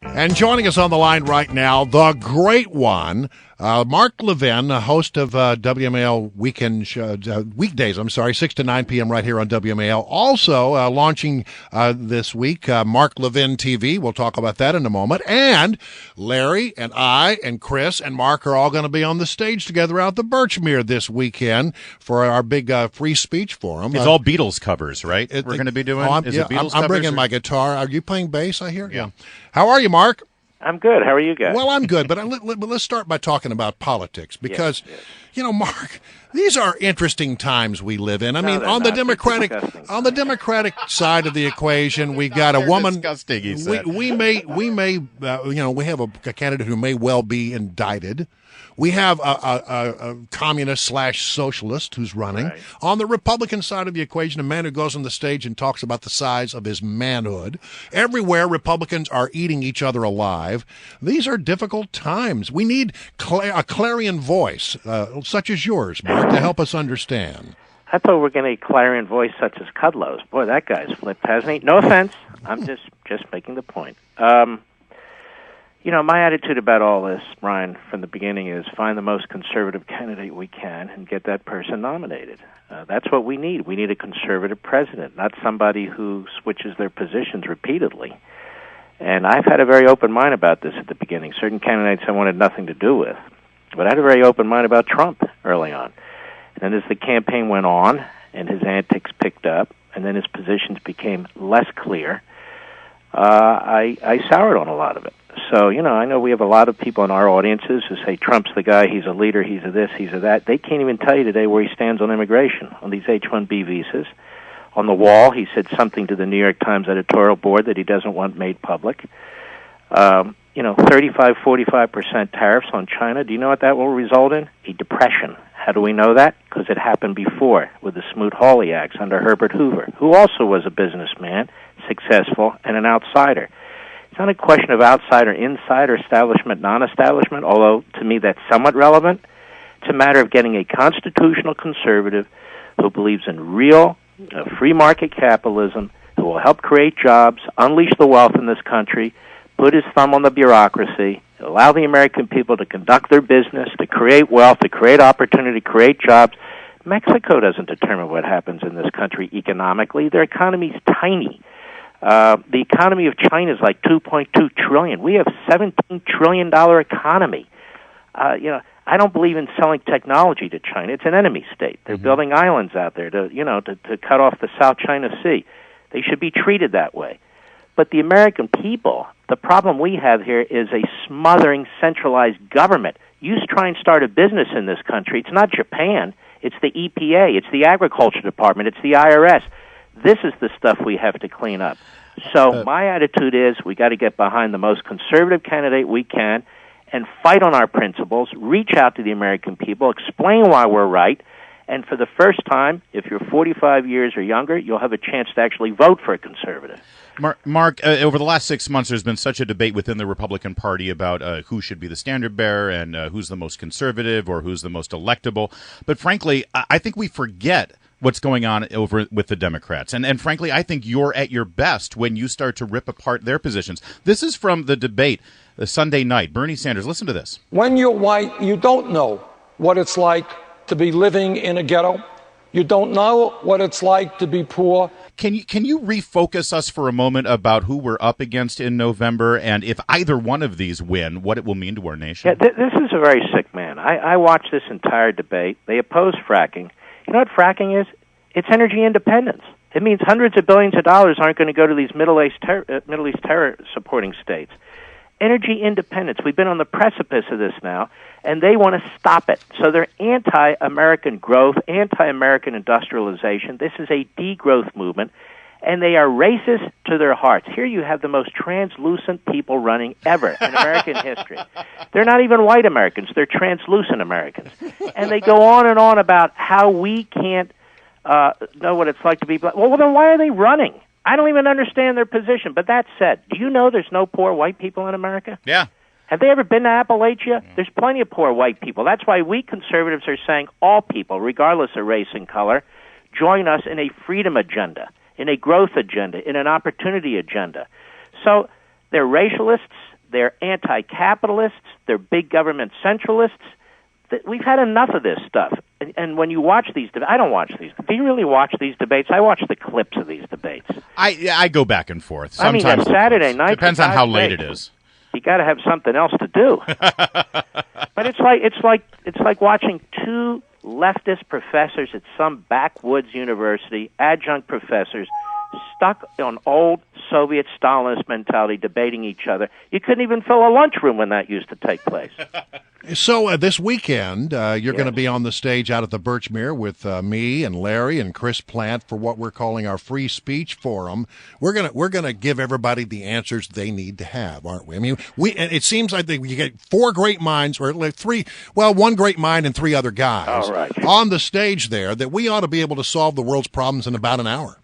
And joining us on the line right now, the great one, Mark Levin, host of WMAL weekend weekdays, 6 to 9 p.m. right here on WMAL. Also launching this week, Mark Levin TV. We'll talk about that in a moment. And Larry and I and Chris and Mark are all going to be on the stage together out the Birchmere this weekend for our big free speech forum. It's all Beatles covers, right? We're going to be doing. I'm bringing my guitar. Are you playing bass, I hear? Yeah. How are you, Mark? I'm good. How are you guys? Well, I'm good, but let's start by talking about politics because, Mark, these are interesting times we live in. I mean, on the Democratic side of the equation, we've got a woman. Disgusting, he said. We have a candidate who may well be indicted. We have a communist/socialist who's running. Right. On the Republican side of the equation, a man who goes on the stage and talks about the size of his manhood. Everywhere, Republicans are eating each other alive. These are difficult times. We need a clarion voice, such as yours, Mark, to help us understand. I thought we were going to get a clarion voice such as Kudlow's. Boy, that guy's flipped, hasn't he? No offense. I'm just making the point. My attitude about all this, Brian, from the beginning is find the most conservative candidate we can and get that person nominated. That's what we need. We need a conservative president, not somebody who switches their positions repeatedly. And I've had a very open mind about this at the beginning. Certain candidates I wanted nothing to do with. But I had a very open mind about Trump early on. And then as the campaign went on and his antics picked up and then his positions became less clear, I soured on a lot of it. So, I know we have a lot of people in our audiences who say Trump's the guy, he's a leader, he's a this, he's a that. They can't even tell you today where he stands on immigration, on these H-1B visas. On the wall, he said something to the New York Times editorial board that he doesn't want made public. 35-45% tariffs on China. Do you know what that will result in? A depression. How do we know that? Because it happened before with the Smoot-Hawley Acts under Herbert Hoover, who also was a businessman, successful, and an outsider. It's not a question of outsider, insider, establishment, non-establishment, although to me that's somewhat relevant. It's a matter of getting a constitutional conservative who believes in real free market capitalism, who will help create jobs, unleash the wealth in this country, put his thumb on the bureaucracy, allow the American people to conduct their business, to create wealth, to create opportunity, to create jobs. Mexico doesn't determine what happens in this country economically. Their economy's tiny. The economy of China is like $2.2 trillion. We have $17 trillion economy. I don't believe in selling technology to China. It's an enemy state. They're building islands out there to cut off the South China Sea. They should be treated that way. But the American people, the problem we have here is a smothering centralized government. You try and start a business in this country. It's not Japan. It's the EPA. It's the Agriculture Department. It's the IRS. This is the stuff we have to clean up. So my attitude is we got to get behind the most conservative candidate we can and fight on our principles, reach out to the American people, explain why we're right, and for the first time, if you're 45 years or younger, you'll have a chance to actually vote for a conservative. Mark, over the last 6 months, there's been such a debate within the Republican Party about who should be the standard bearer and who's the most conservative or who's the most electable. But frankly, I think we forget what's going on over with the Democrats. And frankly, I think you're at your best when you start to rip apart their positions. This is from the debate, the Sunday night. Bernie Sanders, listen to this. When you're white, you don't know what it's like to be living in a ghetto. You don't know what it's like to be poor. Can you refocus us for a moment about who we're up against in November, and if either one of these win, what it will mean to our nation? Yeah, this is a very sick man. I watched this entire debate. They oppose fracking. You know what fracking is? It's energy independence. It means hundreds of billions of dollars aren't going to go to these Middle East terror-supporting states. Energy independence. We've been on the precipice of this now, and they want to stop it. So they're anti-American growth, anti-American industrialization. This is a degrowth movement, and they are racist to their hearts. Here you have the most translucent people running ever in American history. They're not even white Americans. They're translucent Americans. And they go on and on about how we can't know what it's like to be black. Well, then why are they running? I don't even understand their position. But that said, do you know there's no poor white people in America? Yeah. Have they ever been to Appalachia? There's plenty of poor white people. That's why we conservatives are saying all people, regardless of race and color, join us in a freedom agenda, in a growth agenda, in an opportunity agenda. So they're racialists, They're anti-capitalists. They're big government centralists. We've had enough of this stuff. And when you watch these debates, I don't watch these. Do you really watch these debates? I watch the clips of these debates. I go back and forth. Sometimes I mean, Saturday night depends on how late it is. You got to have something else to do. But it's like watching two leftist professors at some backwoods university, adjunct professors, stuck on old Soviet Stalinist mentality, debating each other. You couldn't even fill a lunchroom when that used to take place. So this weekend, you're going to be on the stage out at the Birchmere with me and Larry and Chris Plant for what we're calling our free speech forum. We're gonna give everybody the answers they need to have, aren't we? I mean, it seems like you get four great minds, or like one great mind and three other guys on the stage there that we ought to be able to solve the world's problems in about an hour.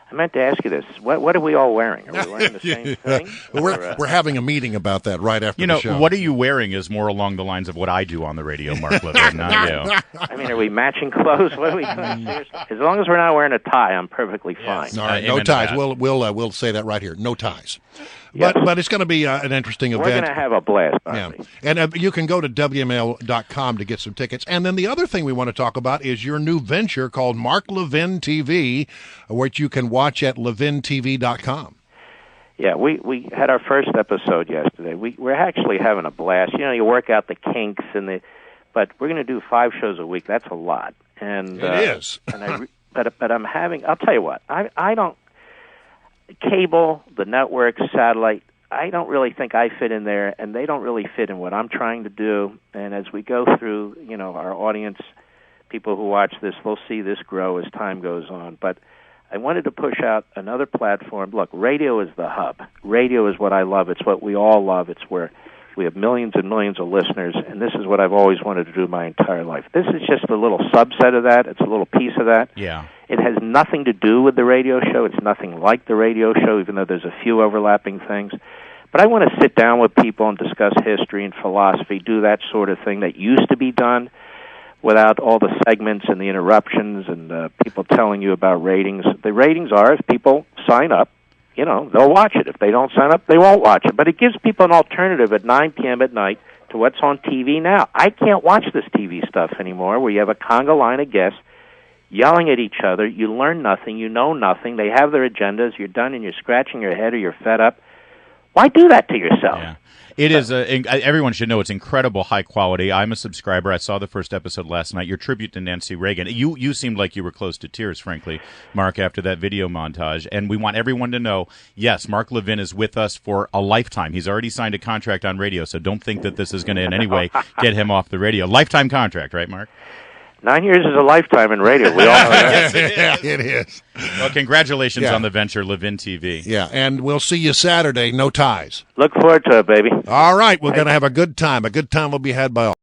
I meant to ask you this. What are we all wearing? Are we wearing the same thing? We're having a meeting about that right after the show. What are you wearing is more along the lines of what I do on the radio, Mark Levin, not you. I mean, are we matching clothes? What are we doing? Seriously? As long as we're not wearing a tie, I'm perfectly fine. All right, no ties. We'll say that right here. No ties. But it's going to be an interesting event. We're going to have a blast. And you can go to WMAL.com to get some tickets. And then the other thing we want to talk about is your new venture called Mark Levin TV, which you can watch at levintv.com. Yeah, we had our first episode yesterday. We're actually having a blast. You know, you work out the kinks but we're going to do 5 shows a week. That's a lot. And it is. But I'm having. I'll tell you what. I don't. Cable, the network, satellite, I don't really think I fit in there, and they don't really fit in what I'm trying to do. And as we go through, our audience, people who watch this, they'll see this grow as time goes on. But I wanted to push out another platform. Look, radio is the hub. Radio is what I love. It's what we all love. It's where we have millions and millions of listeners, and this is what I've always wanted to do my entire life. This is just a little subset of that. It's a little piece of that. Yeah. It has nothing to do with the radio show. It's nothing like the radio show, even though there's a few overlapping things. But I want to sit down with people and discuss history and philosophy, do that sort of thing that used to be done without all the segments and the interruptions and people telling you about ratings. The ratings are, if people sign up, they'll watch it. If they don't sign up, they won't watch it. But it gives people an alternative at 9 p.m. at night to what's on TV now. I can't watch this TV stuff anymore where you have a conga line of guests yelling at each other. You learn nothing. You know nothing. They have their agendas. You're done and you're scratching your head or you're fed up. Why do that to yourself? Yeah. It is. Everyone should know it's incredible high quality. I'm a subscriber. I saw the first episode last night. Your tribute to Nancy Reagan. You seemed like you were close to tears, frankly, Mark, after that video montage. And we want everyone to know, yes, Mark Levin is with us for a lifetime. He's already signed a contract on radio, so don't think that this is going to in any way get him off the radio. Lifetime contract, right, Mark? 9 years is a lifetime in radio. We all know that. Yes, it is. Well, congratulations on the venture, Levin TV. Yeah, and we'll see you Saturday. No ties. Look forward to it, baby. All right, we're going to have a good time. A good time will be had by all.